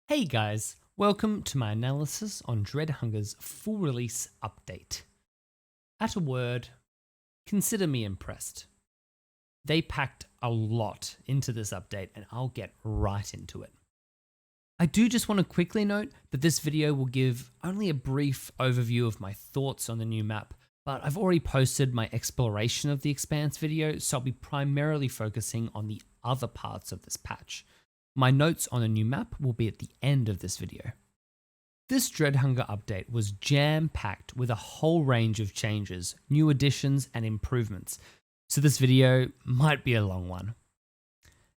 Hey guys, welcome to my analysis on Dreadhunger's full release update. At a word, consider me impressed. They packed a lot into this update and I'll get right into it. I do just want to quickly note that this video will give only a brief overview of my thoughts on the new map, but I've already posted my exploration of the Expanse video, so I'll be primarily focusing on the other parts of this patch. My notes on the new map will be at the end of this video. This Dreadhunger update was jam-packed with a whole range of changes, new additions and improvements, so this video might be a long one.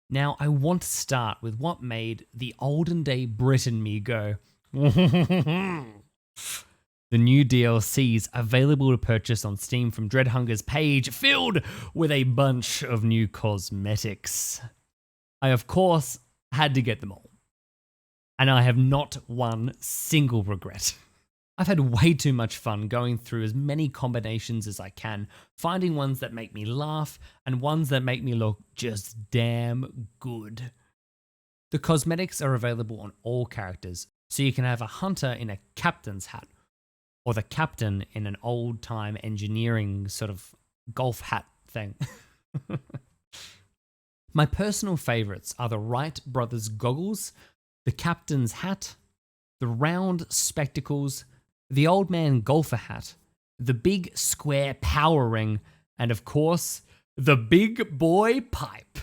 Now I want to start with what made the olden day Brit in me go the new DLCs available to purchase on Steam from Dreadhunger's page, filled with a bunch of new cosmetics. I of course had to get them all, and I have not one single regret. I've had way too much fun going through as many combinations as I can, finding ones that make me laugh and ones that make me look just damn good. The cosmetics are available on all characters, so you can have a hunter in a captain's hat, or the captain in an old-time engineering sort of golf hat thing. My personal favourites are the Wright brothers goggles, the captain's hat, the round spectacles, the old man golfer hat, the big square power ring, and of course, the big boy pipe.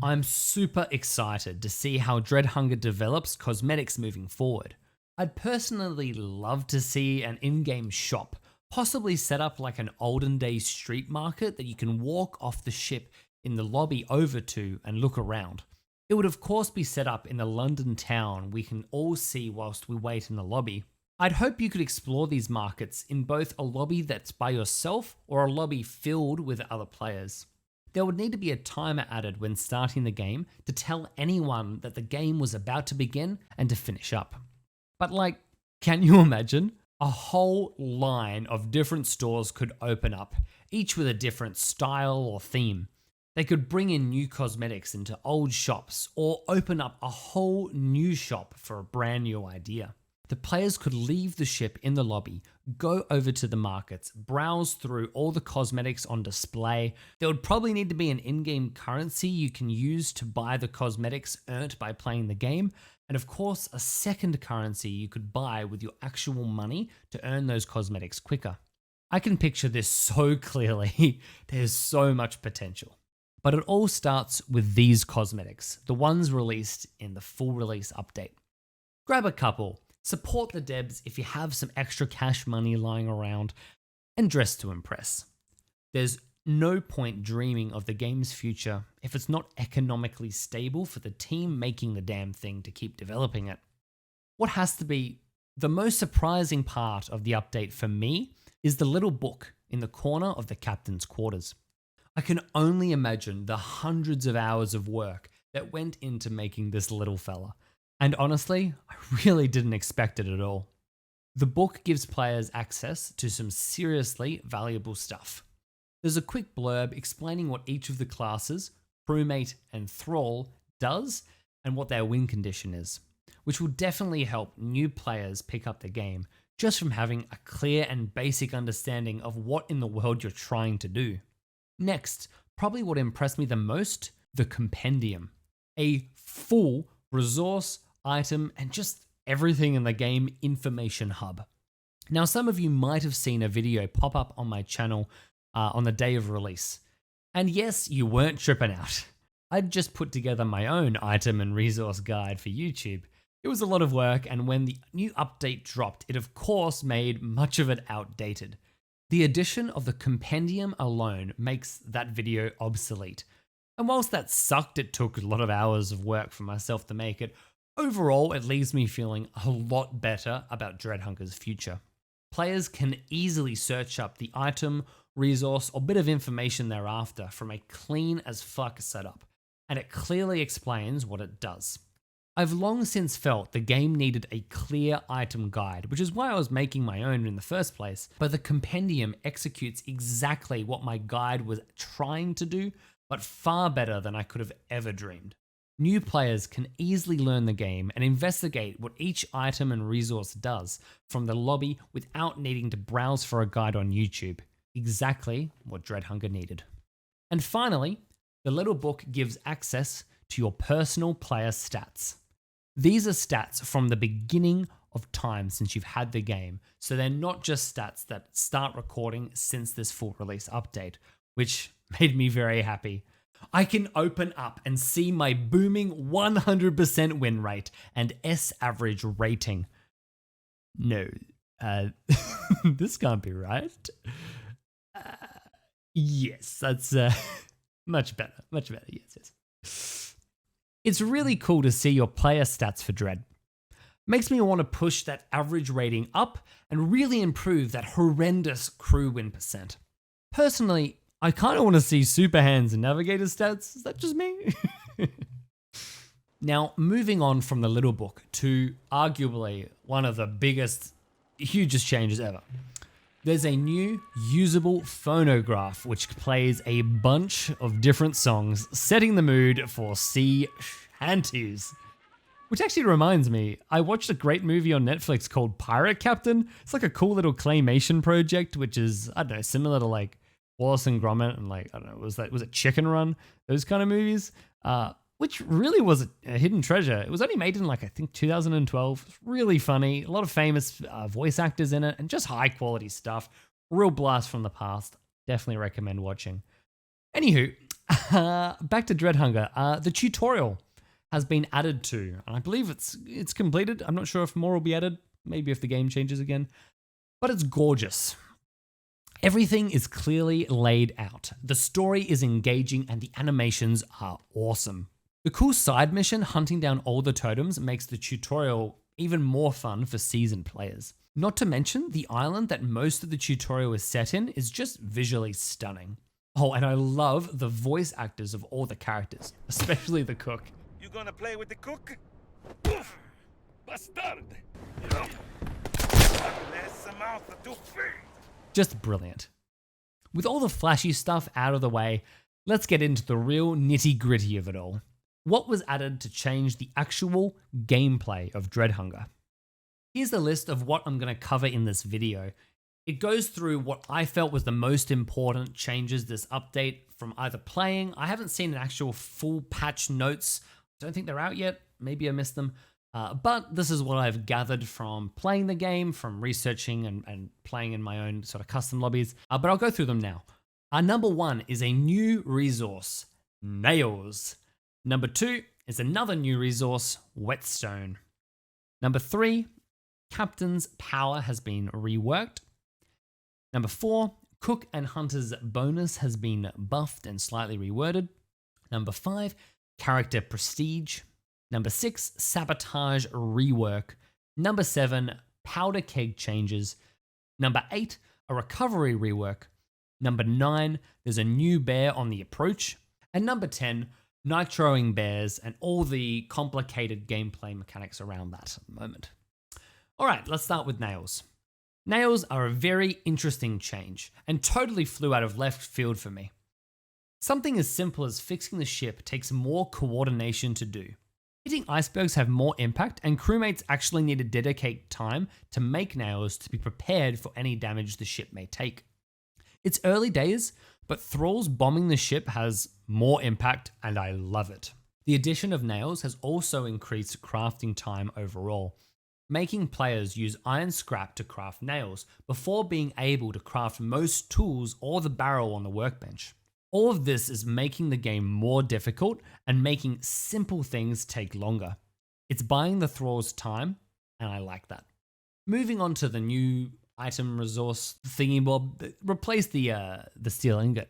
I'm super excited to see how Dreadhunger develops cosmetics moving forward. I'd personally love to see an in-game shop, possibly set up like an olden day street market that you can walk off the ship in the lobby over to and look around. It would of course be set up in the London town we can all see whilst we wait in the lobby. I'd hope you could explore these markets in both a lobby that's by yourself or a lobby filled with other players. There would need to be a timer added when starting the game to tell anyone that the game was about to begin and to finish up. But like, can you imagine? A whole line of different stores could open up, each with a different style or theme. They could bring in new cosmetics into old shops or open up a whole new shop for a brand new idea. The players could leave the ship in the lobby, go over to the markets, browse through all the cosmetics on display. There would probably need to be an in-game currency you can use to buy the cosmetics earned by playing the game, and of course a second currency you could buy with your actual money to earn those cosmetics quicker. I can picture this so clearly. There's so much potential. But it all starts with these cosmetics, the ones released in the full release update. Grab a couple, support the devs if you have some extra cash money lying around, and dress to impress. There's no point dreaming of the game's future if it's not economically stable for the team making the damn thing to keep developing it. What has to be the most surprising part of the update for me is the little book in the corner of the captain's quarters. I can only imagine the hundreds of hours of work that went into making this little fella. And honestly, I really didn't expect it at all. The book gives players access to some seriously valuable stuff. There's a quick blurb explaining what each of the classes, crewmate and Thrall, does and what their win condition is, which will definitely help new players pick up the game just from having a clear and basic understanding of what in the world you're trying to do. Next, probably what impressed me the most, the compendium. A full resource, item, and just everything in the game information hub. Now, some of you might have seen a video pop up on my channel on the day of release. And yes, you weren't tripping out. I'd just put together my own item and resource guide for YouTube. It was a lot of work, and when the new update dropped, it of course made much of it outdated. The addition of the compendium alone makes that video obsolete. And whilst that sucked, it took a lot of hours of work for myself to make it, overall it leaves me feeling a lot better about Dreadhunger's future. Players can easily search up the item, resource, or bit of information they're after from a clean as fuck setup, and it clearly explains what it does. I've long since felt the game needed a clear item guide, which is why I was making my own in the first place, but the compendium executes exactly what my guide was trying to do, but far better than I could have ever dreamed. New players can easily learn the game and investigate what each item and resource does from the lobby without needing to browse for a guide on YouTube. Exactly what Dreadhunger needed. And finally, the little book gives access to your personal player stats. These are stats from the beginning of time since you've had the game, so they're not just stats that start recording since this full release update, which made me very happy. I can open up and see my booming 100% win rate and S average rating. No, this can't be right. Yes, that's much better, yes. It's really cool to see your player stats for Dread. Makes me want to push that average rating up and really improve that horrendous crew win percent. Personally, I kind of want to see Super Hands and Navigator stats. Is that just me? Now, moving on from the little book to arguably one of the hugest changes ever. There's a new usable phonograph which plays a bunch of different songs, setting the mood for sea shanties. Which actually reminds me, I watched a great movie on Netflix called Pirate Captain. It's like a cool little claymation project, which is, I don't know, similar to like Wallace and Gromit and like, I don't know, was it Chicken Run? Those kind of movies, which really was a hidden treasure. It was only made in like, I think 2012. It's really funny. A lot of famous voice actors in it and just high quality stuff. Real blast from the past. Definitely recommend watching. Anywho, back to Dreadhunger. The tutorial has been added to, and I believe it's completed. I'm not sure if more will be added, maybe if the game changes again, but it's gorgeous. Everything is clearly laid out. The story is engaging and the animations are awesome. The cool side mission, hunting down all the totems, makes the tutorial even more fun for seasoned players. Not to mention, the island that most of the tutorial is set in is just visually stunning. Oh, and I love the voice actors of all the characters, especially the cook. You gonna play with the cook? Poof! Bastard! Just brilliant. With all the flashy stuff out of the way, let's get into the real nitty-gritty of it all. What was added to change the actual gameplay of Dreadhunger? Here's the list of what I'm going to cover in this video. It goes through what I felt was the most important changes this update from either playing. I haven't seen an actual full patch notes. Don't think they're out yet. Maybe I missed them. But this is what I've gathered from playing the game, from researching and playing in my own sort of custom lobbies. But I'll go through them now. Number 1 is a new resource, Nails. Number 2 is another new resource, Whetstone. Number 3, Captain's power has been reworked. Number 4, Cook and Hunter's bonus has been buffed and slightly reworded. Number 5, Character Prestige. Number 6, Sabotage rework. Number 7, Powder Keg changes. Number 8, a Recovery rework. Number 9, there's a new bear on the approach. And number 10, NITROING bears and all the complicated gameplay mechanics around that at the moment. Alright, let's start with Nails. Nails are a very interesting change and totally flew out of left field for me. Something as simple as fixing the ship takes more coordination to do. Hitting icebergs have more impact, and crewmates actually need to dedicate time to make nails to be prepared for any damage the ship may take. It's early days, but Thrall's bombing the ship has more impact, and I love it. The addition of nails has also increased crafting time overall, making players use iron scrap to craft nails before being able to craft most tools or the barrel on the workbench. All of this is making the game more difficult and making simple things take longer. It's buying the Thralls time, and I like that. Moving on to the new item resource thingy-bob, replace the steel ingot.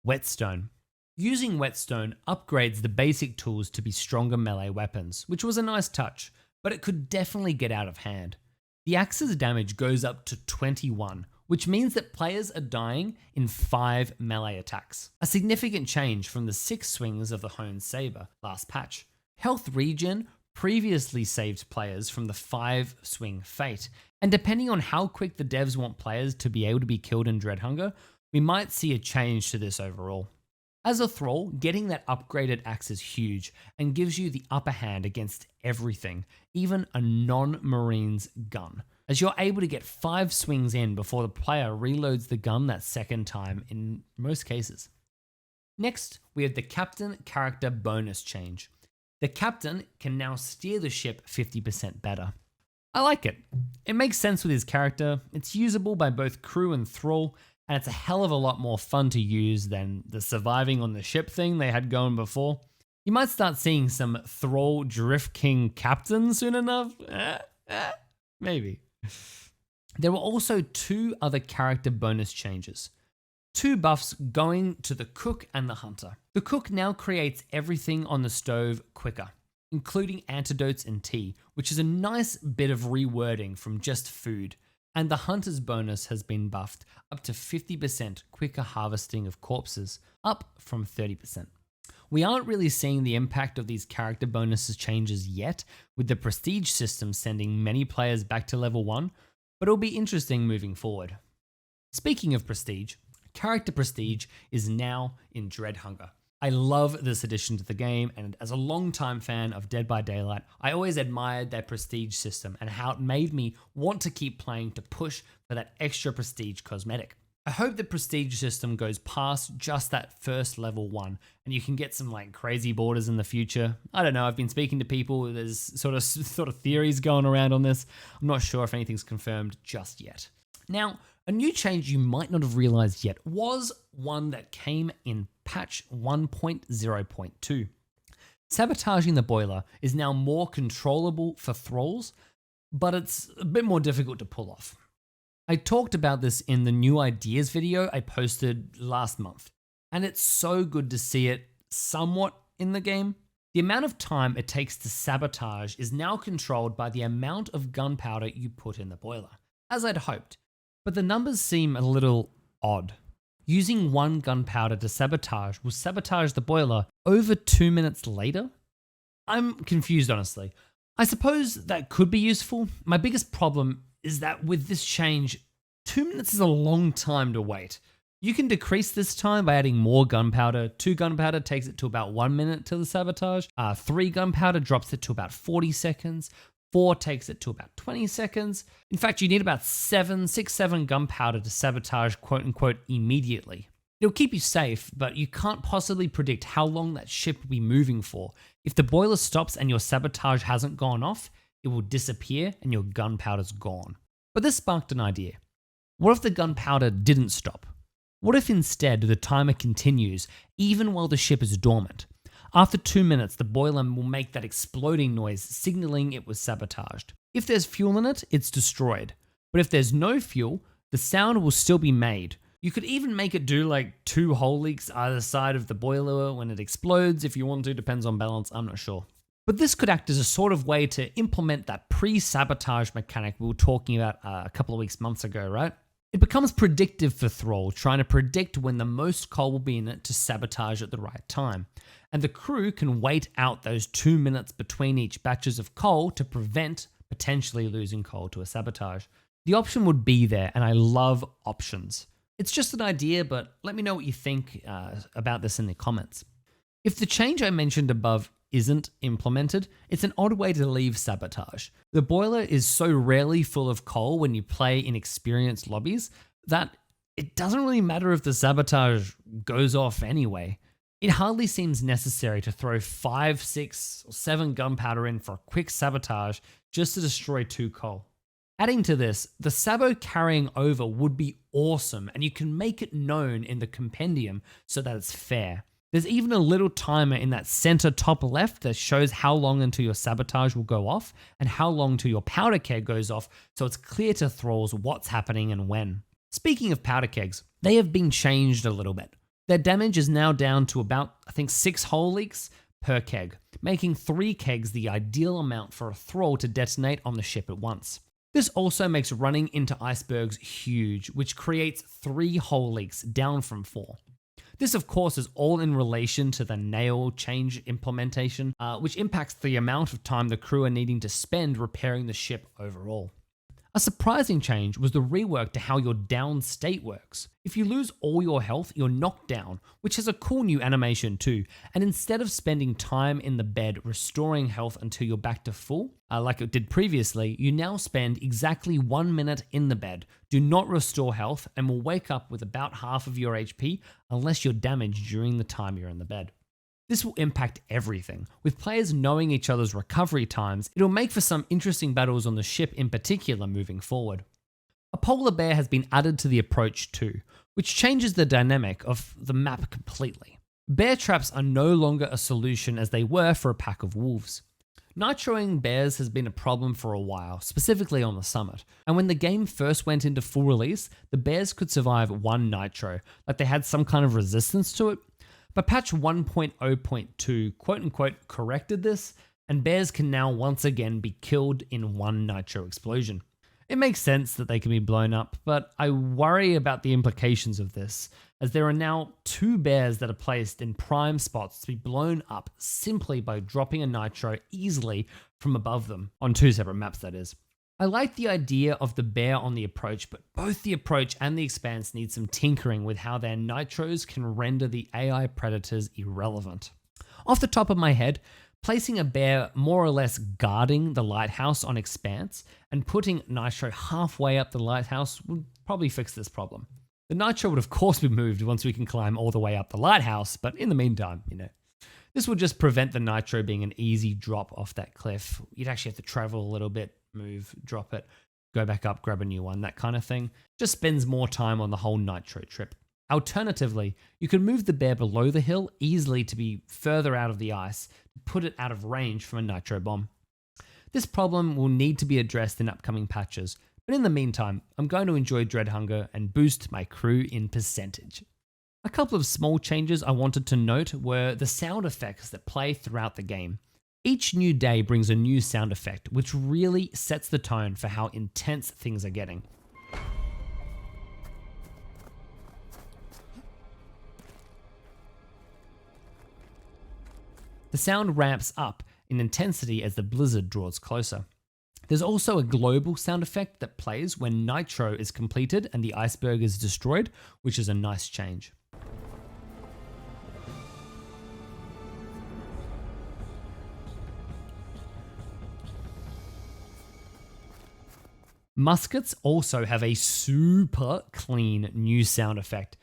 Whetstone. Using Whetstone upgrades the basic tools to be stronger melee weapons, which was a nice touch, but it could definitely get out of hand. The axe's damage goes up to 21, which means that players are dying in 5 melee attacks. A significant change from the 6 swings of the honed saber last patch. Health regen previously saved players from the 5 swing fate, and depending on how quick the devs want players to be able to be killed in Dreadhunger, we might see a change to this overall. As a Thrall, getting that upgraded axe is huge and gives you the upper hand against everything, even a non-Marine's gun, as you're able to get 5 swings in before the player reloads the gun that second time in most cases. Next, we have the Captain character bonus change. The Captain can now steer the ship 50% better. I like it. It makes sense with his character, it's usable by both crew and Thrall, and it's a hell of a lot more fun to use than the surviving on the ship thing they had going before. You might start seeing some Thrall Drift King captains soon enough. Maybe. There were also 2 other character bonus changes. 2 buffs going to the Cook and the Hunter. The Cook now creates everything on the stove quicker, including antidotes and tea, which is a nice bit of rewording from just food. And the Hunter's bonus has been buffed up to 50% quicker harvesting of corpses, up from 30%. We aren't really seeing the impact of these character bonuses changes yet, with the prestige system sending many players back to level 1, but it'll be interesting moving forward. Speaking of prestige, character prestige is now in Dreadhunger. I love this addition to the game, and as a longtime fan of Dead by Daylight, I always admired their prestige system and how it made me want to keep playing to push for that extra prestige cosmetic. I hope the prestige system goes past just that first level 1, and you can get some like crazy borders in the future. I don't know, I've been speaking to people, there's sort of theories going around on this. I'm not sure if anything's confirmed just yet. Now, a new change you might not have realized yet was one that came in patch 1.0.2. Sabotaging the boiler is now more controllable for Thralls, but it's a bit more difficult to pull off. I talked about this in the new ideas video I posted last month, and it's so good to see it somewhat in the game. The amount of time it takes to sabotage is now controlled by the amount of gunpowder you put in the boiler, as I'd hoped. But the numbers seem a little odd. Using 1 gunpowder to sabotage will sabotage the boiler over 2 minutes later? I'm confused, honestly. I suppose that could be useful. My biggest problem is that with this change, 2 minutes is a long time to wait. You can decrease this time by adding more gunpowder. 2 gunpowder takes it to about 1 minute to the sabotage. 3 gunpowder drops it to about 40 seconds. 4 takes it to about 20 seconds. In fact, you need about 7 gunpowder to sabotage quote unquote immediately. It'll keep you safe, but you can't possibly predict how long that ship will be moving for. If the boiler stops and your sabotage hasn't gone off, it will disappear and your gunpowder's gone. But this sparked an idea. What if the gunpowder didn't stop? What if instead the timer continues even while the ship is dormant? After 2 minutes, the boiler will make that exploding noise, signaling it was sabotaged. If there's fuel in it, it's destroyed. But if there's no fuel, the sound will still be made. You could even make it do like 2 hole leaks either side of the boiler when it explodes if you want to, depends on balance, I'm not sure. But this could act as a sort of way to implement that pre-sabotage mechanic we were talking about a couple of months ago, right? It becomes predictive for Thrall, trying to predict when the most coal will be in it to sabotage at the right time. And the crew can wait out those 2 minutes between each batches of coal to prevent potentially losing coal to a sabotage. The option would be there, and I love options. It's just an idea, but let me know what you think about this in the comments. If the change I mentioned above isn't implemented, it's an odd way to leave sabotage. The boiler is so rarely full of coal when you play in experienced lobbies that it doesn't really matter if the sabotage goes off anyway. It hardly seems necessary to throw 5, 6, or 7 gunpowder in for a quick sabotage just to destroy 2 coal. Adding to this, the sabo carrying over would be awesome, and you can make it known in the compendium so that it's fair. There's even a little timer in that center top left that shows how long until your sabotage will go off and how long till your powder keg goes off, so it's clear to Thralls what's happening and when. Speaking of powder kegs, they have been changed a little bit. Their damage is now down to about, 6 hole leaks per keg, making 3 kegs the ideal amount for a Thrall to detonate on the ship at once. This also makes running into icebergs huge, which creates 3 hole leaks down from 4. This of course is all in relation to the nail change implementation, which impacts the amount of time the crew are needing to spend repairing the ship overall. A surprising change was the rework to how your down state works. If you lose all your health, you're knocked down, which has a cool new animation too, and instead of spending time in the bed restoring health until you're back to full, like it did previously, you now spend exactly 1 minute in the bed, do not restore health, and will wake up with about half of your HP unless you're damaged during the time you're in the bed. This will impact everything. With players knowing each other's recovery times, it'll make for some interesting battles on the ship in particular moving forward. A polar bear has been added to the approach too, which changes the dynamic of the map completely. Bear traps are no longer a solution as they were for a pack of wolves. Nitroing bears has been a problem for a while, specifically on the summit, and when the game first went into full release, the bears could survive one nitro, like they had some kind of resistance to it. But patch 1.0.2 quote-unquote corrected this, and bears can now once again be killed in one nitro explosion. It makes sense that they can be blown up, but I worry about the implications of this, as there are now 2 bears that are placed in prime spots to be blown up simply by dropping a nitro easily from above them, on 2 separate maps that is. I like the idea of the bear on the approach, but both the approach and the expanse need some tinkering with how their nitros can render the AI predators irrelevant. Off the top of my head, placing a bear more or less guarding the lighthouse on expanse and putting nitro halfway up the lighthouse would probably fix this problem. The nitro would of course be moved once we can climb all the way up the lighthouse, but in the meantime, this would just prevent the nitro being an easy drop off that cliff. You'd actually have to travel a little bit, move, drop it, go back up, grab a new one, that kind of thing. Just spends more time on the whole nitro trip. Alternatively, you could move the bear below the hill easily to be further out of the ice, put it out of range from a nitro bomb. This problem will need to be addressed in upcoming patches, but in the meantime, I'm going to enjoy Dreadhunger and boost my crew in percentage. A couple of small changes I wanted to note were the sound effects that play throughout the game. Each new day brings a new sound effect, which really sets the tone for how intense things are getting. The sound ramps up in intensity as the blizzard draws closer. There's also a global sound effect that plays when Nitro is completed and the iceberg is destroyed, which is a nice change. Muskets also have a super clean new sound effect.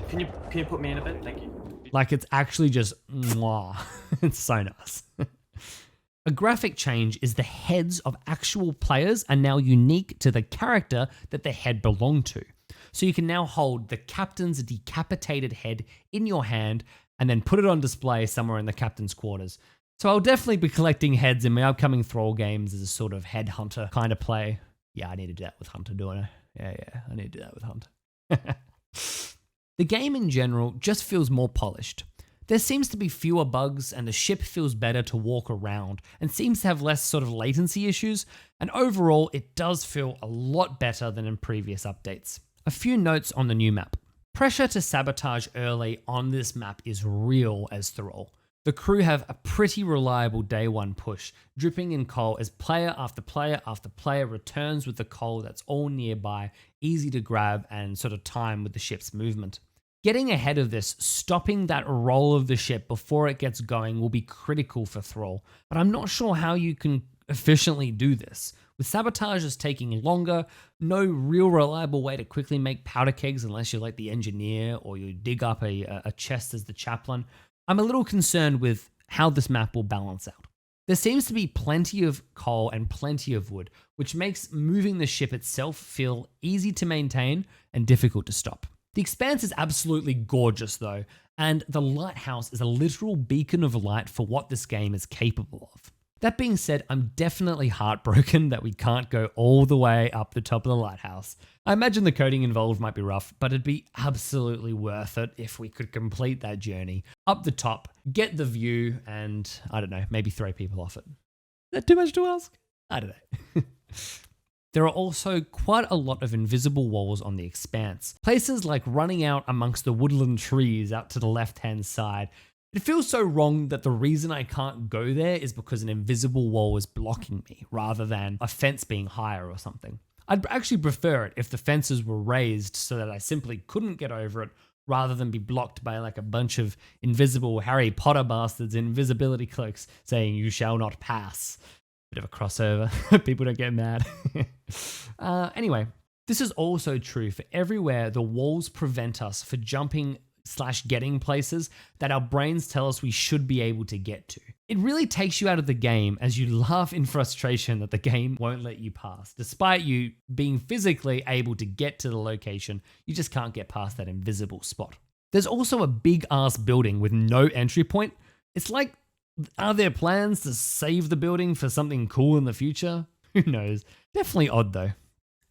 Can you put me in a bit? Thank you. Like it's actually just mwah. It's so nice. A graphic change is the heads of actual players are now unique to the character that the head belonged to. So you can now hold the captain's decapitated head in your hand and then put it on display somewhere in the captain's quarters. So I'll definitely be collecting heads in my upcoming Thrall games as a sort of head hunter kind of play. Yeah, I need to do that with Hunter, don't I? Yeah, I need to do that with Hunter. The game in general just feels more polished. There seems to be fewer bugs and the ship feels better to walk around and seems to have less sort of latency issues, and overall it does feel a lot better than in previous updates. A few notes on the new map. Pressure to sabotage early on this map is real as Thrall. The crew have a pretty reliable day one push, dripping in coal as player after player after player returns with the coal that's all nearby, easy to grab and sort of time with the ship's movement. Getting ahead of this, stopping that roll of the ship before it gets going will be critical for Thrall, but I'm not sure how you can efficiently do this. With sabotages taking longer, no real reliable way to quickly make powder kegs unless you're like the engineer or you dig up a chest as the chaplain, I'm a little concerned with how this map will balance out. There seems to be plenty of coal and plenty of wood, which makes moving the ship itself feel easy to maintain and difficult to stop. The expanse is absolutely gorgeous though, and the lighthouse is a literal beacon of light for what this game is capable of. That being said, I'm definitely heartbroken that we can't go all the way up the top of the lighthouse. I imagine the coding involved might be rough, but it'd be absolutely worth it if we could complete that journey up the top, get the view, and I don't know, maybe throw people off it. Is that too much to ask? I don't know. There are also quite a lot of invisible walls on the expanse. Places like running out amongst the woodland trees out to the left-hand side. It feels so wrong that the reason I can't go there is because an invisible wall is blocking me rather than a fence being higher or something. I'd actually prefer it if the fences were raised so that I simply couldn't get over it rather than be blocked by like a bunch of invisible Harry Potter bastards in invisibility cloaks saying you shall not pass. Bit of a crossover. People don't get mad. Anyway, this is also true for everywhere the walls prevent us for jumping / getting places that our brains tell us we should be able to get to. It really takes you out of the game as you laugh in frustration that the game won't let you pass. Despite you being physically able to get to the location, you just can't get past that invisible spot. There's also a big ass building with no entry point. It's like, are there plans to save the building for something cool in the future? Who knows? Definitely odd though.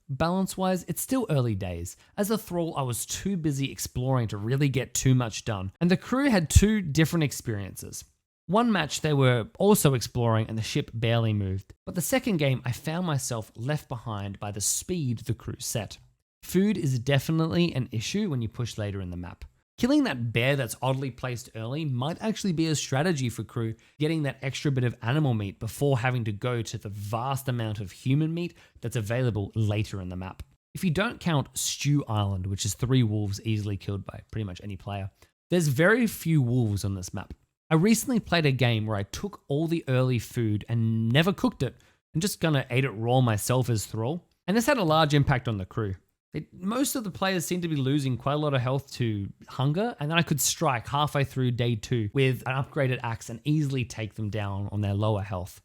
Balance-wise, it's still early days. As a Thrall, I was too busy exploring to really get too much done, and the crew had 2 different experiences. One match they were also exploring and the ship barely moved, but the second game I found myself left behind by the speed the crew set. Food is definitely an issue when you push later in the map. Killing that bear that's oddly placed early might actually be a strategy for crew getting that extra bit of animal meat before having to go to the vast amount of human meat that's available later in the map. If you don't count Stew Island, which is 3 wolves easily killed by pretty much any player, there's very few wolves on this map. I recently played a game where I took all the early food and never cooked it and just kinda ate it raw myself as Thrall, and this had a large impact on the crew. Most of the players seem to be losing quite a lot of health to hunger, and then I could strike halfway through day 2 with an upgraded axe and easily take them down on their lower health.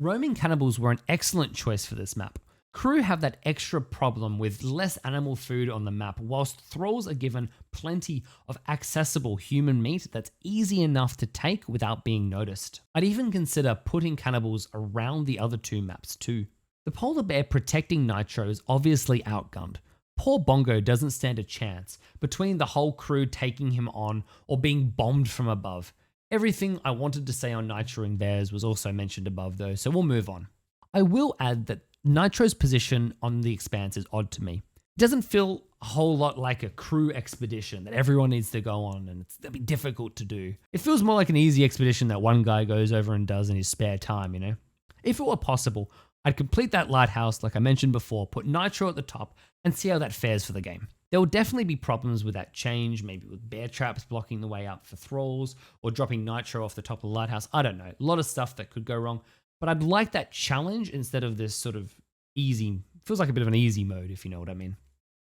Roaming cannibals were an excellent choice for this map. Crew have that extra problem with less animal food on the map, whilst Thralls are given plenty of accessible human meat that's easy enough to take without being noticed. I'd even consider putting cannibals around the other 2 maps too. The polar bear protecting Nitro is obviously outgunned. Poor Bongo doesn't stand a chance between the whole crew taking him on or being bombed from above. Everything I wanted to say on nitroing bears was also mentioned above though, so we'll move on. I will add that Nitro's position on the Expanse is odd to me. It doesn't feel a whole lot like a crew expedition that everyone needs to go on and it'll be difficult to do. It feels more like an easy expedition that one guy goes over and does in his spare time, you know? If it were possible, I'd complete that lighthouse like I mentioned before, put Nitro at the top, and see how that fares for the game. There will definitely be problems with that change, maybe with bear traps blocking the way up for Thralls, or dropping Nitro off the top of the lighthouse, I don't know. A lot of stuff that could go wrong, but I'd like that challenge instead of this sort of easy, feels like a bit of an easy mode if you know what I mean.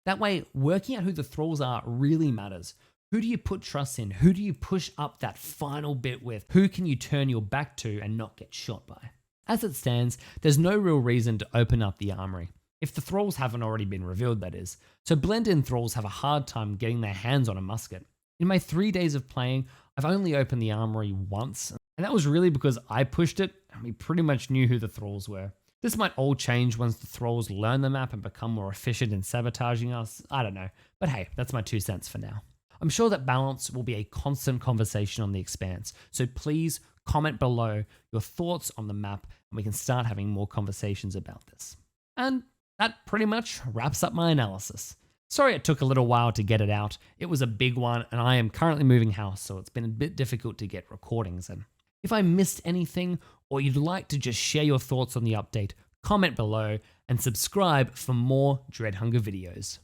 That way, working out who the Thralls are really matters. Who do you put trust in? Who do you push up that final bit with? Who can you turn your back to and not get shot by? As it stands, there's no real reason to open up the armory. If the Thralls haven't already been revealed, that is. So blend-in Thralls have a hard time getting their hands on a musket. In my 3 days of playing, I've only opened the armory once, and that was really because I pushed it, and we pretty much knew who the Thralls were. This might all change once the Thralls learn the map and become more efficient in sabotaging us, I don't know. But hey, that's my 2 cents for now. I'm sure that balance will be a constant conversation on the Expanse, so please comment below your thoughts on the map and we can start having more conversations about this. And that pretty much wraps up my analysis. Sorry it took a little while to get it out. It was a big one and I am currently moving house, so it's been a bit difficult to get recordings in. If I missed anything or you'd like to just share your thoughts on the update, comment below and subscribe for more Dread Hunger videos.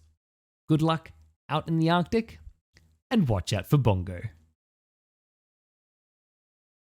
Good luck out in the Arctic and watch out for Bongo.